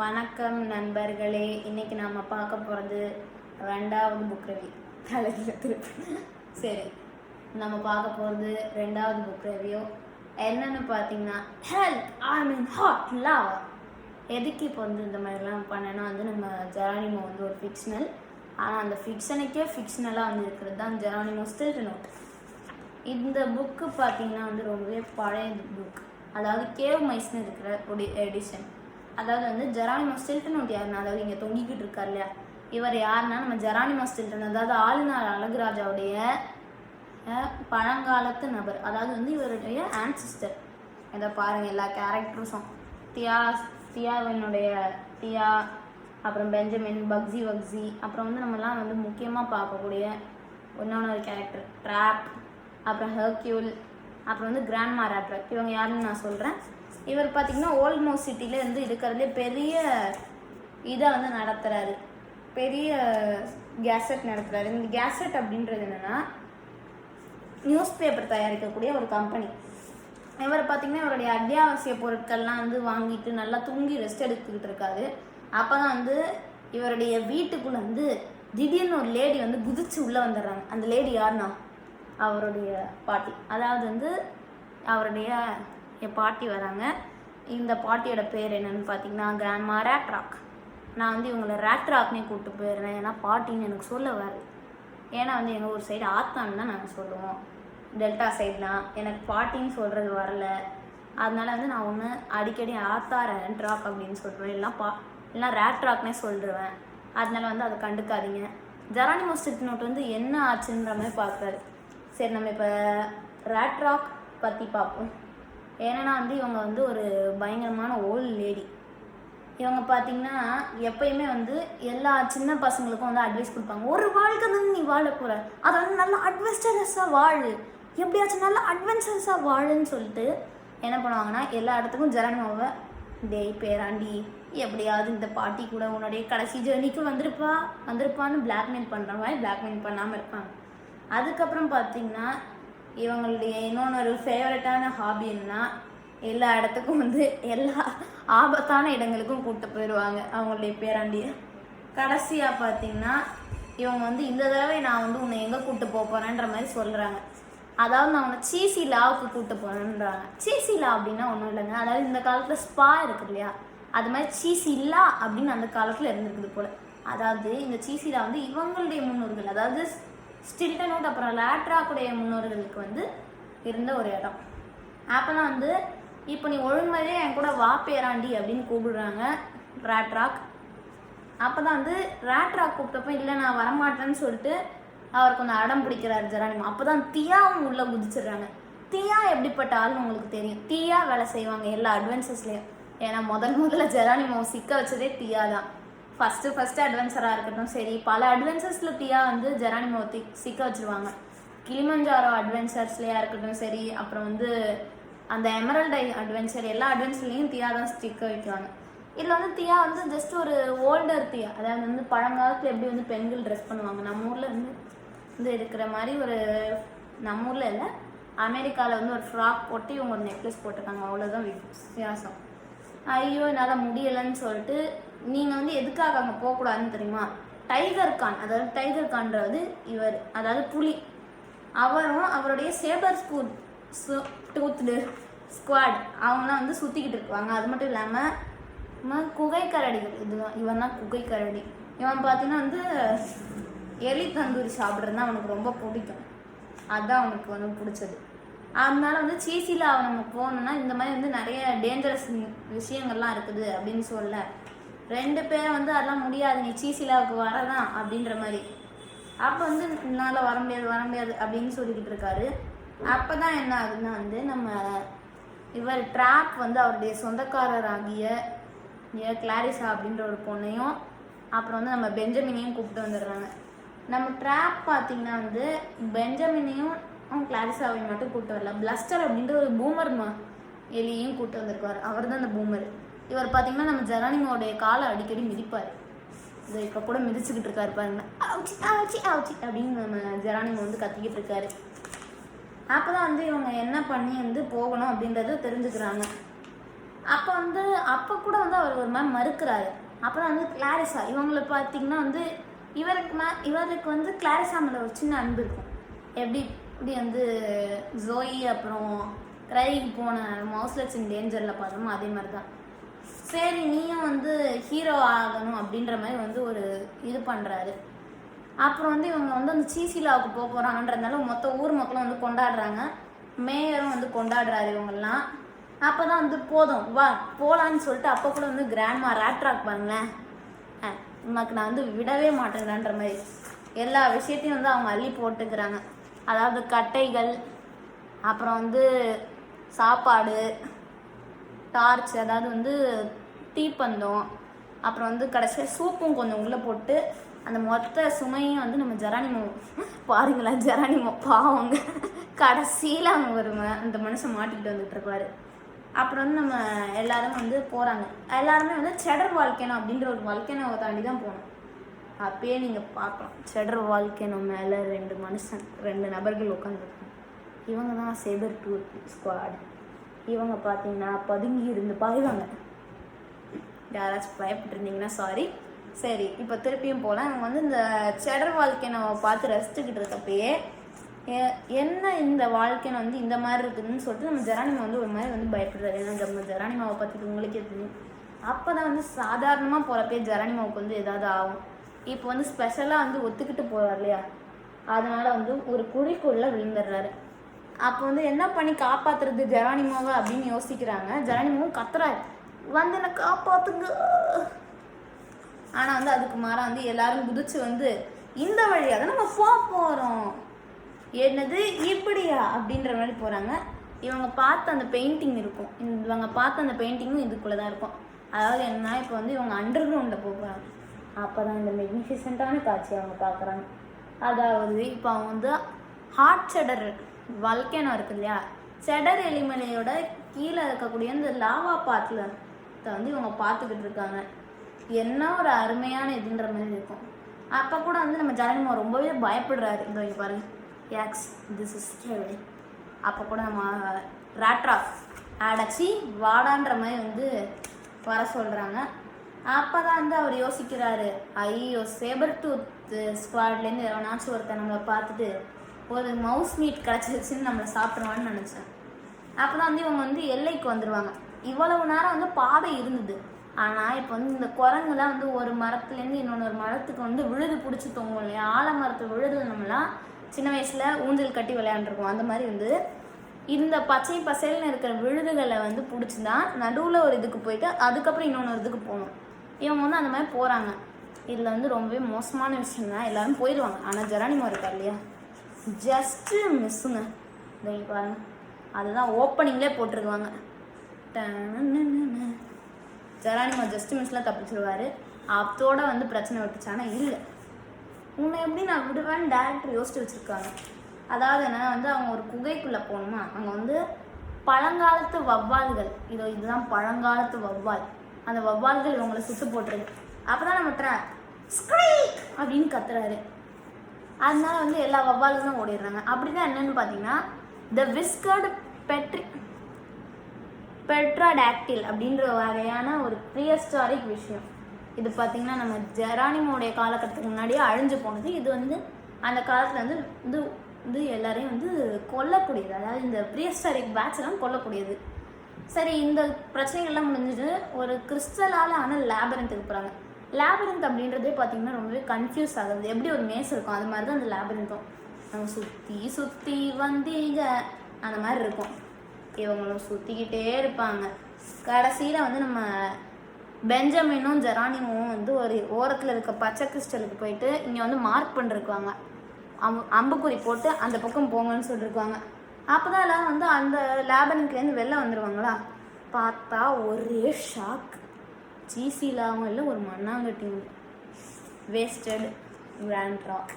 வணக்கம் நண்பர்களே. இன்னைக்கு நம்ம பார்க்க போகிறது ரெண்டாவது புக் ரிவ்யூ. தலையில் திருப்பி சரி, நம்ம பார்க்க போகிறது ரெண்டாவது புக் ரிவ்யூ. என்னென்னு பார்த்தீங்கன்னா ஹெல்ப் ஐ மீன் ஹாட் லவ். எதுக்கு இப்போ இந்த மாதிரிலாம் பண்ணேன்னா நம்ம ஜெரானிமோ ஒரு ஃபிக்ஷனல், ஆனால் அந்த ஃபிக்ஷனுக்கே ஃபிக்ஷனலாக இருக்கிறது தான் ஜெரானிமோ ஸ்டில்டன் நோட். இந்த புக்கு பார்த்தீங்கன்னா ரொம்பவே பழைய புக். அதாவது கேவ் மைஸ்னு இருக்கிற ஒரு எடிஷன். அதாவது ஜெரானிமோ ஸ்டில்டன் நோட் யாருன்னா, அதாவது இங்கே தொங்கிக்கிட்டு இருக்கார் இல்லையா, இவர் யாருன்னா நம்ம ஜெரானிமோ ஸ்டில்டன், அதாவது ஆளுநர் அழகுராஜாவுடைய பழங்காலத்து நபர். அதாவது இவருடைய ஆன்சிஸ்டர். இதை பாருங்கள், எல்லா கேரக்டர்ஸும் தியாவினுடைய தியா, அப்புறம் பெஞ்சமின், வக்ஸி, அப்புறம் நம்மலாம் முக்கியமாக பார்க்கக்கூடிய இன்னொன்று கேரக்டர் ட்ராப், அப்புறம் ஹெர்க்யூல், அப்புறம் கிராண்ட்மா ராட்ராக். இவங்க யாருன்னு நான் சொல்கிறேன். இவர் பார்த்திங்கன்னா ஓல்ட்மோஸ்ட் சிட்டியில் இருக்கிறதுலே பெரிய இதை நடத்துகிறாரு, பெரிய கேசட் நடத்துகிறாரு. இந்த கேசட் அப்படின்றது என்னென்னா நியூஸ் பேப்பர் தயாரிக்கக்கூடிய ஒரு கம்பெனி. இவர் பார்த்திங்கன்னா இவருடைய அத்தியாவசிய பொருட்கள்லாம் வாங்கிட்டு நல்லா தூங்கி ரெஸ்ட் எடுத்துக்கிட்டு இருக்காரு. அப்போ தான் இவருடைய வீட்டுக்குள்ளே திடீர்னு ஒரு லேடி குதிச்சு உள்ளே வந்துடுறாங்க. அந்த லேடி யாருன்னா அவருடைய பாட்டி. அதாவது அவருடைய பாட்டி வராங்க. இந்த பாட்டியோட பேர் என்னன்னு பார்த்தீங்கன்னா கிராண்ட்மா ராட்ராக். நான் இவங்களை ராட்ராக்னே கூப்பிட்டு போயிடுறேன், ஏன்னா பாட்டின்னு எனக்கு சொல்ல வராது. ஏன்னா எங்கள் ஊர் சைடு ஆத்தான்னு தான் நாங்கள் சொல்லுவோம், டெல்டா சைட்லாம். எனக்கு பாட்டின்னு சொல்கிறது வரல. அதனால நான் ஒன்று அடிக்கடி ஆத்தா ராட்ராக் அப்படின்னு சொல்கிறேன், இல்லைனா ராட்ராக்னே சொல்லிடுவேன். அதனால அதை கண்டுக்காதீங்க. ஜெரானிமோ ஸ்டில்டன் நோட் என்ன ஆச்சுன்ற மாதிரி பார்க்குறாரு. சரி, நம்ம இப்போ ராட்ராக் பற்றி பார்ப்போம். ஏன்னா இவங்க ஒரு பயங்கரமான ஓல்டு லேடி. இவங்க பார்த்தீங்கன்னா எப்பயுமே எல்லா சின்ன பசங்களுக்கும் அட்வைஸ் கொடுப்பாங்க. ஒரு வாழ்க்கை நீ வாழ போகிற, அதை நல்லா அட்வென்ச்சரஸாக வாழு, எப்படியாச்சும் நல்லா அட்வென்ச்சரஸாக வாழுன்னு சொல்லிட்டு என்ன பண்ணுவாங்கன்னா எல்லா இடத்துக்கும் ஜெரானிமோவை டேய் பேராண்டி, எப்படியாவது இந்த பாட்டி கூட உன்னுடைய கடைசி ஜேர்னிக்கு வந்திருப்பான்னு பிளாக்மெயில் பண்ணுற மாதிரி பிளாக்மெயில் பண்ணாமல் இருப்பாங்க. அதுக்கப்புறம் பார்த்தீங்கன்னா இவங்களுடைய இன்னொன்று ஃபேவரட்டான ஹாபி என்னன்னா எல்லா இடத்துக்கும் எல்லா ஆபத்தான இடங்களுக்கும் கூப்பிட்டு போயிடுவாங்க அவங்களுடைய பேராண்டியை. கடைசியாக பார்த்தீங்கன்னா இவங்க இந்த தடவை நான் உன்னை எங்கே கூப்பிட்டு போகிறேன்ற மாதிரி சொல்கிறாங்க. அதாவது நான் உன்னை சீசி லாவுக்கு கூப்பிட்டு போகிறேன்றாங்க. சீசி லா அப்படின்னா ஒன்றும் இல்லைங்க, அதாவது இந்த காலத்தில் ஸ்பா இருக்குது இல்லையா, அது மாதிரி சீசி லா அப்படின்னு அந்த காலத்தில் இருந்திருக்குது போல். அதாவது இந்த சீசி லா இவங்களுடைய முன்னோர்கள், அதாவது ஸ்டில்டன் நோட் அப்புறம் ராட்ராக்குடைய முன்னோர்களுக்கு இருந்த ஒரு இடம். அப்போ தான் இப்போ நீ ஒழுங்குமையே என் கூட வா பேராண்டி அப்படின்னு கூப்பிடுறாங்க ராட்ராக். அப்போ தான் ராட்ராக் கூப்பிட்டப்போ இல்லை நான் வரமாட்டேன்னு சொல்லிட்டு அவர் கொஞ்சம் அடம் பிடிக்கிறார் ஜெரானிமோ. அப்போ தான் தியாவும் உள்ளே குதிச்சிடுறாங்க. தியா எப்படிப்பட்ட ஆள்னு உங்களுக்கு தெரியும். தியா வேலை செய்வாங்க எல்லா அட்வென்ச்சர்ஸ்லேயும். ஏன்னா முதல்ல ஜெரானிமோ சிக்க வச்சதே தியா தான். ஃபஸ்ட்டு அட்வென்ச்சராக இருக்கட்டும் சரி, பல அட்வென்ச்சர்ஸில் தியா ஜெரானிமோ சிக்க வச்சுருவாங்க. கிளிமஞ்சாரோ அட்வென்ச்சர்ஸ்லையாக இருக்கட்டும் சரி, அப்புறம் அந்த எமரல்ட் அட்வென்ச்சர், எல்லா அட்வென்ச்சர்லேயும் தியா தான் சிக்க வைக்குவாங்க. இதில் தியா ஜஸ்ட் ஒரு ஓல்டர் தியா, அதாவது பழங்காலத்தில் எப்படி பெண்கள் ட்ரெஸ் பண்ணுவாங்க நம்ம ஊரில் இருக்கிற மாதிரி ஒரு, நம்ம ஊரில் இல்லை அமெரிக்காவில் ஒரு ஃப்ராக் போட்டு இவங்க ஒரு நெக்லஸ் போட்டிருக்காங்க, அவ்வளோதான் வித்தியாசம். ஐயோ என்னால் முடியலைன்னு சொல்லிட்டு நீங்கள் எதுக்காக அங்கே போகக்கூடாதுன்னு தெரியுமா, டைகர் கான், அதாவது டைகர் கான்றது இவர், அதாவது புலி, அவரும் அவருடைய சேபர் டூத்டு ஸ்குவாட் அவங்களாம் சுற்றிக்கிட்டு இருப்பாங்க. அது மட்டும் இல்லாமல் குகைக்கரடிகள், இதுதான் இவன் தான் குகைக்கரடி. இவன் பார்த்தீங்கன்னா எலி தந்தூரி சாப்பிட்றது தான் அவனுக்கு ரொம்ப பிடிக்கும், அதுதான் அவனுக்கு பிடிச்சது. அதனால சீசியில் அவன் நம்ம போகணுன்னா இந்த மாதிரி நிறைய டேஞ்சரஸ் விஷயங்கள்லாம் இருக்குது அப்படின்னு சொல்ல, ரெண்டு பேரை அதெல்லாம் முடியாது, நீ சீசிலாவுக்கு வரதான் அப்படின்ற மாதிரி. அப்போ என்னால் வர முடியாது அப்படின்னு சொல்லிக்கிட்டு இருக்காரு. அப்போ தான் என்ன ஆகுதுன்னா நம்ம இவர் ட்ராப் அவருடைய சொந்தக்காரராகிய கிளாரிஸா அப்படின்ற ஒரு பொண்ணையும் அப்புறம் நம்ம பெஞ்சமினையும் கூப்பிட்டு வந்துடுறாங்க. நம்ம ட்ராப் பார்த்திங்கன்னா பெஞ்சமினையும் கிளாரிஸாவையும் மட்டும் கூப்பிட்டு வரல, பிளஸ்டர் அப்படின்ற ஒரு பூமர் எலியையும் கூப்பிட்டு வந்திருக்காரு. அவர் தான் அந்த பூமர். இவர் பார்த்தீங்கன்னா நம்ம ஜெரானிமோடைய காலை அடிக்கடி மிதிப்பார். இதை இப்போ கூட மிதிச்சுக்கிட்டு இருக்காரு பாருங்க, ஆச்சி ஆச்சி ஆச்சி அப்படின்னு நம்ம ஜெரானிமோ கத்திக்கிட்டு இருக்காரு. அப்போ தான் இவங்க என்ன பண்ணி போகணும் அப்படின்றத தெரிஞ்சுக்கிறாங்க. அப்போ வந்து அப்போ கூட வந்து அவர் ஒரு மாதிரி மறுக்கிறாரு. அப்புறம் வந்து கிளாரிஸா இவங்களை பார்த்தீங்கன்னா வந்து இவருக்கு வந்து கிளாரிஸா மேலே ஒரு சின்ன அன்பு இருக்கும். எப்படி இப்படி வந்து ஜோயி அப்புறம் கிரைக்கு போன மவுஸ்லெட்ஸ் இன் டேஞ்சரில் பார்த்தோமோ அதே மாதிரி தான். சரி நீயும் வந்து ஹீரோ ஆகணும் அப்படின்ற மாதிரி வந்து ஒரு இது பண்ணுறாரு. அப்புறம் வந்து இவங்க வந்து அந்த சீசிலாவுக்கு போக போகிறாங்கன்றதுனால மொத்த ஊர் மக்களும் வந்து கொண்டாடுறாங்க. மேயரும் வந்து கொண்டாடுறாரு இவங்கெல்லாம். அப்போ தான் வந்து போதும் வா போகலான்னு சொல்லிட்டு அப்போ கூட வந்து கிராண்ட்மா ரேட்ராக் பாருங்களேன், உனக்கு நான் வந்து விடவே மாட்டேங்கிறன்ற மாதிரி எல்லா விஷயத்தையும் வந்து அவங்க அள்ளி போட்டுக்கிறாங்க. அதாவது கட்டைகள், அப்புறம் வந்து சாப்பாடு, டார்ச், அதாவது வந்து தீப்பந்தம், அப்புறம் வந்து கடைசியாக சூப்பும் கொஞ்சம் உள்ளே போட்டு அந்த மொத்த சுமையும் வந்து நம்ம ஜெரானிமோ பாருங்களேன், ஜெரானிமோ பாவங்க கடைசியில் அவங்க வருங்க அந்த மனுஷன் மாட்டிக்கிட்டு வந்துட்டு இருப்பாரு. அப்புறம் வந்து நம்ம எல்லாரும் வந்து போகிறாங்க. எல்லாருமே வந்து செடர் வால்கேனோ அப்படின்ற ஒரு வால்கேனோவை தாண்டி தான் போகணும். அப்பயே நீங்கள் பார்க்கலாம் செடர் வால்கேனோ மேலே 2 நபர்கள் உட்காந்துருக்காங்க. இவங்க தான் சேபர் டூத் ஸ்குவாட். இவங்க பார்த்தீங்கன்னா பதுங்கி இருந்து பாய்வாங்க. யாராச்சும் பயப்பட்டுருந்தீங்கன்னா சாரி. சரி இப்போ திருப்பியும் போகலாம். அவங்க வந்து இந்த செடர் வால்கேனோவை பார்த்து ரசிச்சுக்கிட்டு இருக்கப்பயே என்ன இந்த வாழ்க்கைன்னு வந்து இந்த மாதிரி இருக்குதுன்னு சொல்லிட்டு நம்ம ஜெரானிமா வந்து ஒரு மாதிரி வந்து பயப்படுறாரு. ஏன்னா நம்ம ஜெரானிமாவை பற்றி உங்களுக்கே தெரியும். அப்போ தான் வந்து சாதாரணமாக போகிறப்பே ஜெரானிமாவுக்கு வந்து ஏதாவது ஆகும். இப்போ வந்து ஸ்பெஷலாக வந்து ஒத்துக்கிட்டு போகிறார் இல்லையா, அதனால வந்து ஒரு குழிக்குள்ளே விழுந்துடுறாரு. அப்போ வந்து என்ன பண்ணி காப்பாற்றுறது ஜெரானிமாவை அப்படின்னு யோசிக்கிறாங்க. ஜெரானிமாவும் கத்துறாரு, வந்து என்னை காப்பாற்றுங்க. ஆனால் வந்து அதுக்கு மாறாக வந்து எல்லாரும் குதிச்சு வந்து இந்த வழியாக நம்ம போகிறோம், என்னது இப்படியா அப்படின்ற மாதிரி போகிறாங்க. இவங்க பார்த்த அந்த பெயிண்டிங் இருக்கும், இவங்க பார்த்த அந்த பெயிண்டிங்கும் இதுக்குள்ளே தான் இருக்கும். அதாவது என்ன, இப்போ வந்து இவங்க அண்டர் கிரவுண்டில் போகிறாங்க. அப்போ தான் இந்த மெக்னிஃபிசென்ட்டான காட்சி அவங்க பார்க்குறாங்க. அதாவது இப்போ அவங்க வந்து ஹாட் செடர் வல்கேனோ இருக்கு இல்லையா, செடர் எலிமலையோட கீழே இருக்கக்கூடிய இந்த லாவா பாத்தில் வந்து இவங்க பார்த்துக்கிட்டு இருக்காங்க. என்ன ஒரு அருமையான இதுன்ற மாதிரி இருக்கும். அப்போ கூட வந்து நம்ம ஜெரானிமா ரொம்பவே பயப்படுறாரு. இந்த இங்கே பாருங்கள், எக்ஸ் திஸ் இஸ் ஸ்கேரி. அப்போ கூட நம்ம ரேட்ராக் அடைச்சி வாடான்ற மாதிரி வந்து வர சொல்கிறாங்க. அப்போ தான் வந்து அவர் யோசிக்கிறாரு, ஐயோ சேபர் டூத் ஸ்குவாட்லேருந்து எவனாச்சும் ஒருத்தர் நம்மளை பார்த்துட்டு ஒரு மவுஸ் மீட் கிடச்சிருச்சுன்னு நம்மளை சாப்பிட்ருவான்னு நினச்சேன். அப்போ தான் வந்து இவங்க வந்து எல்லைக்கு வந்துடுவாங்க. இவ்வளவு நேரம் வந்து பாதை இருந்தது, ஆனால் இப்போ வந்து இந்த குரங்குலாம் வந்து ஒரு மரத்துலேருந்து இன்னொன்று மரத்துக்கு வந்து விழுது பிடிச்சி தொங்கும் இல்லையா, ஆலமரத்து விழுது நம்மளாம் சின்ன வயசில் ஊஞ்சல் கட்டி விளையாண்டுருக்கோம். அந்த மாதிரி வந்து இந்த பச்சை பசேல்னு இருக்கிற விழுதுகளை வந்து பிடிச்சி தான் நடுவில் ஒரு இதுக்கு போயிட்டு அதுக்கப்புறம் இன்னொன்று இதுக்கு போகணும். இவங்க வந்து அந்த மாதிரி போகிறாங்க. இதில் வந்து ரொம்பவே மோசமான விஷயம் தான், எல்லோரும் போயிடுவாங்க. ஆனால் ஜெரானிமா இருக்கார் இல்லையா, ஜஸ்ட்டு மிஸ்ஸுங்க. இங்கே பாருங்க, அதுதான் ஓப்பனிங்லேயே போட்டிருக்குவாங்க. ஜெரானிமா ஜஸ்ட் மிஸ்லாம் தப்பிச்சிருவார். அதோட வந்து பிரச்சனை விட்டுச்சானா இல்லை, உன்னை எப்படி நான் விடுவேன்னு டேரக்டர் யோசிச்சு வச்சுருக்காங்க. அதாவது என்ன வந்து அவங்க ஒரு குகைக்குள்ளே போகணுமா, அங்கே வந்து பழங்காலத்து வவ்வால்கள், இதுதான் பழங்காலத்து வவ்வால். அந்த வவ்வால்கள் இவங்களை சுட்டு போட்டுருது. அப்போ தான் நம்ம ஸ்க்ரீக் அப்படின்னு கத்துறாரு. அதனால வந்து எல்லா வவ்வால்களும் ஓடிடுறாங்க. அப்படின்னா என்னன்னு பார்த்தீங்கன்னா த விஸ்கர்டு பெட்ராடாக்டில் அப்படின்ற வகையான ஒரு ப்ரீஹிஸ்டாரிக் விஷயம். இது பார்த்திங்கன்னா நம்ம ஜெரானிமோடைய காலகட்டத்துக்கு முன்னாடியே அழிஞ்சு போனது. இது வந்து அந்த காலத்தில் வந்து இது வந்து எல்லாரையும் வந்து கொல்லக்கூடியது, அதாவது இந்த ப்ரீஹிஸ்டாரிக் பேட்ச் எல்லாம் கொல்லக்கூடியது. சரி, இந்த பிரச்சனைகள்லாம் முடிஞ்சுட்டு ஒரு கிறிஸ்டலால் ஆன லேபரண்ட்டுக்கு போகிறாங்க. லேபரண்ட் அப்படின்றதே பார்த்திங்கன்னா ரொம்பவே கன்ஃபியூஸ் ஆகுது. எப்படி ஒரு மேஸ் இருக்கும் அது மாதிரி தான் அந்த லேபரண்ட்டும். நம்ம சுற்றி சுற்றி வந்தீங்க அந்த மாதிரி இருக்கும். இவங்களும் சுற்றிக்கிட்டே இருப்பாங்க. கடைசியில் வந்து நம்ம பெஞ்சமினும் ஜெரானிமும் வந்து ஒரு ஓரத்தில் இருக்க பச்சை கிறிஸ்டலுக்கு போயிட்டு இங்கே வந்து மார்க் பண்ணிருக்குவாங்க. அம்புக்குறி போட்டு அந்த பக்கம் போங்கன்னு சொல்லியிருக்குவாங்க. அப்போ தான் எல்லாம் வந்து அந்த லேபரண்ட்லேருந்து வெளில வந்துடுவாங்களா, பார்த்தா ஒரே ஷாக். ஜிசிலாவும் இல்லை, ஒரு மண்ணாங்கட்டியும், வேஸ்டட் கிராண்ட் ராக்.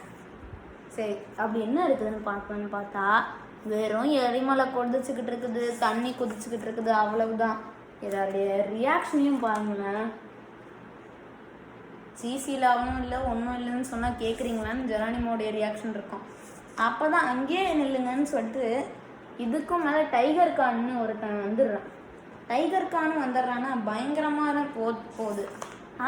சரி, அப்படி என்ன இருக்குதுன்னு பார்க்கணுன்னு பார்த்தா வெறும் எரிமலை கொதிச்சுக்கிட்டு இருக்குது, தண்ணி கொதிச்சுக்கிட்டு இருக்குது, அவ்வளவுதான். இதோடைய ரியாக்ஷனையும் பாருங்களேன். சிசிலாவும் இல்லை ஒன்றும் இல்லைன்னு சொன்னால் கேட்குறீங்களான்னு ஜெரானிமோடைய ரியாக்ஷன் இருக்கும். அப்போ தான் அங்கேயே நில்லுங்கன்னு சொல்லிட்டு இதுக்கும் மேலே டைகர் கான்னு ஒருத்தன் வந்துடுறான். டைகர் கானும் வந்துடுறான்னா பயங்கரமான போகுது.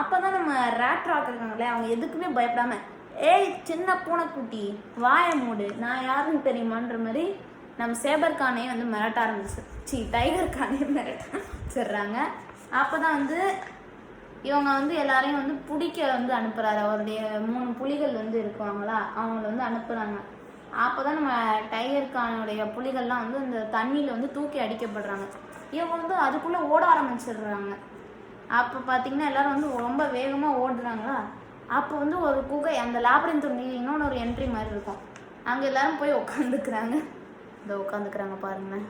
அப்போ தான் நம்ம ரேட் ராக் இருக்காங்களே, அவங்க எதுக்குமே பயப்படாமல், ஏய் சின்ன பூனைக்குட்டி வாயை மூடு, நான் யாருன்னு தெரியுமான்ற மாதிரி நம்ம சேபர் கானே வந்து மிரட்ட ஆரம்பிச்சு, டைகர் கானே மிரட்டுறாங்க. அப்போ தான் வந்து இவங்க வந்து எல்லாரையும் வந்து பிடிக்க வந்து அனுப்புகிறாரு. அவருடைய 3 புலிகள் வந்து இருக்குவாங்களா, அவங்கள வந்து அனுப்புகிறாங்க. அப்போ தான் நம்ம டைகர் கானுடைய புலிகள்லாம் வந்து இந்த தண்ணியில் வந்து தூக்கி அடிக்கப்படுறாங்க. இவங்க வந்து அதுக்குள்ளே ஓட ஆரம்பிச்சிடுறாங்க. அப்போ பார்த்தீங்கன்னா எல்லோரும் வந்து ரொம்ப வேகமாக ஓடுறாங்களா. அப்போ வந்து ஒரு குகை, அந்த லாப்ரின்த் இன்னொன்று ஒரு என்ட்ரி மாதிரி இருக்கும், அங்கே எல்லோரும் போய் உட்காந்துக்கிறாங்க. இந்த உட்காந்துக்கிறாங்க பாருங்கள்.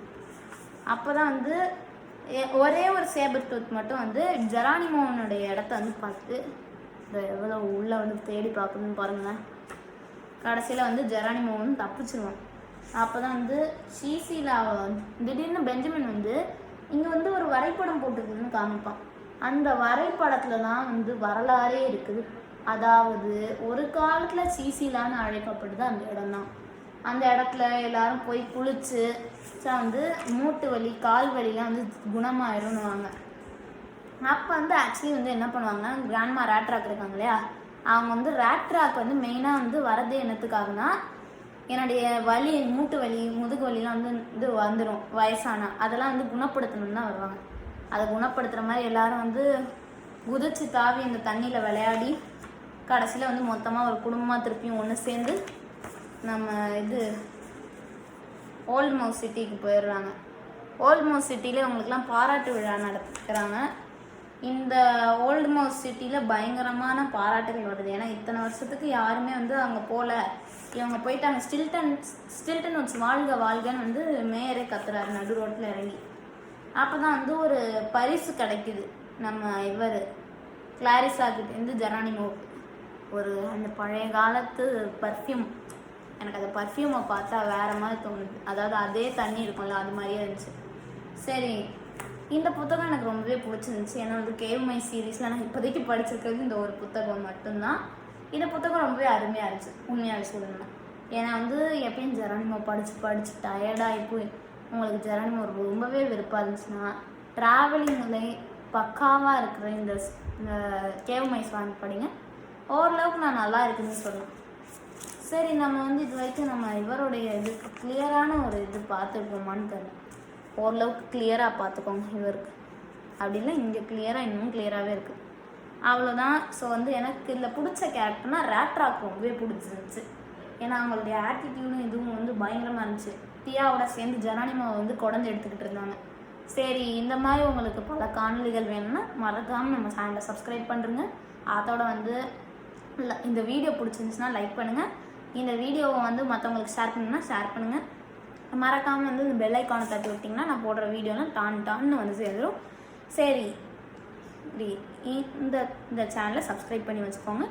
அப்போ தான் வந்து ஒரே ஒரு சேபர் டூத் மட்டும் வந்து ஜெரானிமோனுடைய இடத்த வந்து பார்த்து இந்த எவ்வளோ உள்ளே வந்து தேடி பார்க்கணுன்னு பாருங்களேன். கடைசியில் வந்து ஜெரானிமோ வந்து தப்பிச்சிருவான். அப்போ தான் வந்து ஷீசிலாவை வந்து திடீர்னு பெஞ்சமின் வந்து இங்கே வந்து ஒரு வரைபடம் போட்டுருக்குதுன்னு காமிப்பான். அந்த வரைபடத்தில் தான் வந்து வரலாறே இருக்குது. அதாவது ஒரு காலத்தில் சீசிலான்னு அழைக்கப்படுது அந்த இடம் தான். அந்த இடத்துல எல்லாரும் போய் குளிச்சு வந்து மூட்டு வலி கால் வலிலாம் வந்து குணமாயிரும்னுவாங்க. அப்போ வந்து ஆக்சுவலி வந்து என்ன பண்ணுவாங்கன்னா, கிராண்ட்மா ரேட்ராக் இருக்காங்க இல்லையா, அவங்க வந்து ரேட்ராக் வந்து மெயினாக வந்து வரது என்னத்துக்காகனா, என்னுடைய வலி மூட்டு வலி முதுகு வலிலாம் வந்து இது வந்துடும் வயசானா, அதெல்லாம் வந்து குணப்படுத்தணும்னு தான் வருவாங்க. அதை குணப்படுத்துகிற மாதிரி எல்லாரும் வந்து குதிச்சு தாவி இந்த தண்ணியில் விளையாடி கடைசியில் வந்து மொத்தமாக ஒரு குடும்பமாக திருப்பியும் ஒன்று சேர்ந்து நம்ம இது ஓல்ட் மவுஸ் சிட்டிக்கு போயிடுறாங்க. ஓல்ட் மவுஸ் சிட்டியில் அவங்களுக்குலாம் பாராட்டு விழா நடத்துக்கிறாங்க. இந்த ஓல்டு மவுஸ் சிட்டியில் பயங்கரமான பாராட்டுகள் வருது. ஏன்னா இத்தனை வருஷத்துக்கு யாருமே வந்து அங்கே போகல, இவங்க போயிட்டாங்க. ஸ்டில்டன் வச்சு வாழ்க வாழ்கன்னு வந்து மேயரே கத்துறாரு நடு ரோட்டில் இறங்கி. அப்போ தான் வந்து ஒரு பரிசு கிடைக்குது நம்ம இவர் கிளாரிஸாக்கிட்டேருந்து ஜெரானிமோவுக்கு. ஒரு அந்த பழைய காலத்து பர்ஃப்யூம். எனக்கு அந்த பர்ஃப்யூமை பார்த்தா வேறு மாதிரி தோணுது. அதாவது அதே தண்ணி இருக்கும்ல, அது மாதிரியே இருந்துச்சு. சரி, இந்த புத்தகம் எனக்கு ரொம்பவே பிடிச்சிருந்துச்சு. ஏன்னா வந்து கேவ் மை சீரீஸில் நான் இப்போதைக்கு படிச்சிருக்கிறது இந்த ஒரு புத்தகம் மட்டும்தான். இந்த புத்தகம் ரொம்பவே அருமையாக இருந்துச்சு உண்மையாக சொல்லணும்னா. ஏன்னா வந்து எப்பயும் ஜெரானிமோ படித்து டயர்டாகி போய் உங்களுக்கு ஜெரானிமோ ரொம்பவே விருப்பம் இருந்துச்சுன்னா ட்ராவலிங்கில் பக்காவாக இருக்கிற இந்த கேவ் மைஸ் வாங்கி படிங்க. ஓரளவுக்கு நான் நல்லா இருக்குதுன்னு சொல்லலாம். சரி, நம்ம வந்து இது வரைக்கும் நம்ம இவருடைய இதுக்கு கிளியரான ஒரு இது பார்த்துருக்கோமான்னு தெரியல. ஓரளவுக்கு கிளியராக பார்த்துக்கோங்க இவருக்கு. அப்படின்னா இங்கே கிளியராக இன்னும் கிளியராகவே இருக்குது. அவ்வளோதான். ஸோ வந்து எனக்கு இதில் பிடிச்ச கேரக்டர்னா ரேட்ராக் ரொம்பவே பிடிச்சிருந்துச்சு. ஏன்னா அவங்களுடைய ஆட்டிடியூடும் இதுவும் வந்து பயங்கரமாக இருந்துச்சு. டியாவோட சேர்ந்து ஜெரானிமோவை வந்து குடஞ்சி எடுத்துக்கிட்டு இருந்தாங்க. சரி, இந்த மாதிரி உங்களுக்கு பல காணொலிகள் வேணும்னா மறக்காமல் நம்ம சேனலை சப்ஸ்கிரைப் பண்ணுறங்க. அதோட வந்து இந்த வீடியோ பிடிச்சிருந்துச்சுன்னா லைக் பண்ணுங்கள். இந்த வீடியோவை வந்து மற்றவங்களுக்கு ஷேர் பண்ணுங்கன்னா ஷேர் பண்ணுங்கள். மறக்காமல் வந்து இந்த பெல் ஐக்கானை தட்டி விட்டிங்கன்னா நான் போடுற வீடியோலாம் டான்னு வந்து சேர்ந்துடும். சரி, இந்த சேனலை சப்ஸ்கிரைப் பண்ணி வச்சுக்கோங்க.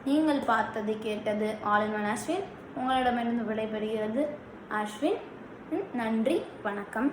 நீங்கள் பார்த்தது கேட்டது ஆல் இன் ஒன் அஸ்வின். உங்களிடமிருந்து விடைபெறுகிறது அஸ்வின். நன்றி, வணக்கம்.